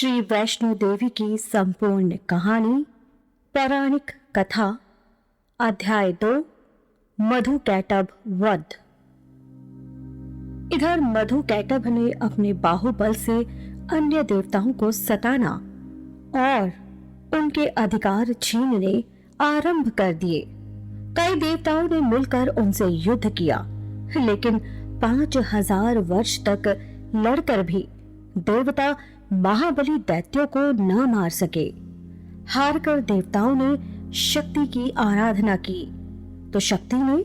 श्री वैष्णो देवी की संपूर्ण कहानी पौराणिक कथा अध्याय 2 मधु कैटभ वध। इधर मधु कैटभ ने अपने बाहुबल से अन्य देवताओं को सताना और उनके अधिकार छीनने आरंभ कर दिए। कई देवताओं ने मिलकर उनसे युद्ध किया, लेकिन 5000 वर्ष तक लड़कर भी देवता महाबली दैत्यों को न मार सके। हारकर देवताओं ने शक्ति की आराधना की तो शक्ति ने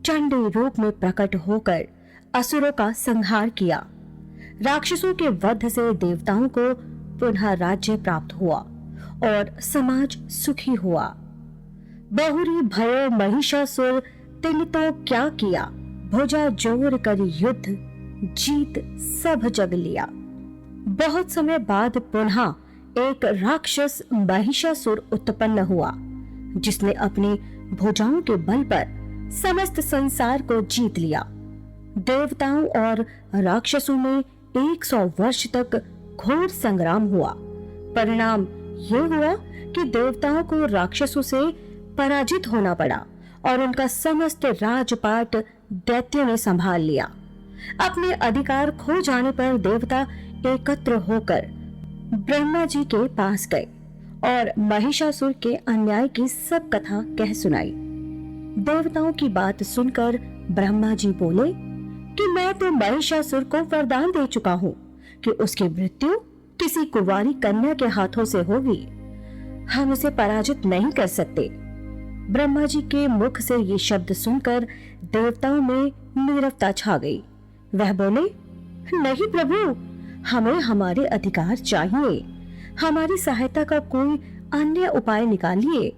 चंडी रूप में प्रकट होकर असुरों का संहार किया। राक्षसों के वध से देवताओं को पुनः राज्य प्राप्त हुआ और समाज सुखी हुआ। बहुरी भयो महिषासुर तिन तो क्या किया, भुजा जोर कर युद्ध जीत सब जग लिया। बहुत समय बाद पुनः एक राक्षस महिषासुर उत्पन्न हुआ, जिसने अपनी भुजाओं के बल पर समस्त संसार को जीत लिया। देवताओं और राक्षसों में 100 वर्ष तक घोर संग्राम हुआ। परिणाम ये हुआ कि देवताओं को राक्षसों से पराजित होना पड़ा और उनका समस्त राजपाट दैत्यों ने संभाल लिया। अपने अधिकार खो जाने पर देवता एकत्र होकर ब्रह्मा जी के पास गए और महिषासुर के अन्याय की सब कथा कह सुनाई। देवताओं की बात सुनकर ब्रह्मा जी बोले कि मैं तो महिषासुर को वरदान दे चुका हूँ कि उसकी मृत्यु किसी कुंवारी कन्या के हाथों से होगी। हम उसे पराजित नहीं कर सकते। ब्रह्मा जी के मुख से ये शब्द सुनकर देवताओं में नीरवता छा गई। वह बोले, नहीं प्रभु, हमें हमारे अधिकार चाहिए। हमारी सहायता का कोई अन्य उपाय निकालिए।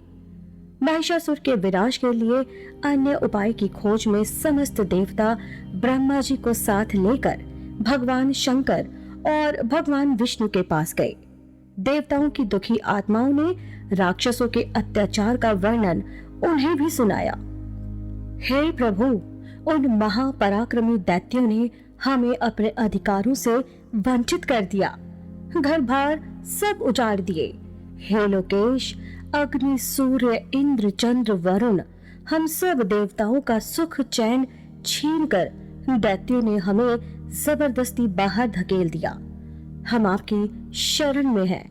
महिषासुर के विनाश के लिए अन्य उपाय की खोज में समस्त देवता ब्रह्मा जी को साथ लेकर भगवान शंकर और भगवान विष्णु के पास गए। देवताओं की दुखी आत्माओं ने राक्षसों के अत्याचार का वर्णन उन्हें भी सुनाया। हे प्रभु, उन महापराक्रमी दैत्यों ने हमें अपने अधिकारों से वंचित कर दिया। घर बार सब उजाड़ दिए। हे लोकेश, अग्नि, सूर्य, इंद्र, चंद्र, वरुण, हम सब देवताओं का सुख चैन छीनकर दैत्यों ने हमें जबरदस्ती बाहर धकेल दिया। हम आपकी शरण में हैं,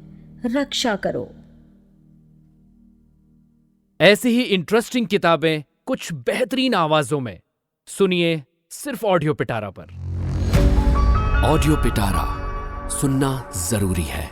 रक्षा करो। ऐसी ही इंटरेस्टिंग किताबें कुछ बेहतरीन आवाजों में सुनिए सिर्फ ऑडियो पिटारा पर। ऑडियो पिटारा सुनना जरूरी है।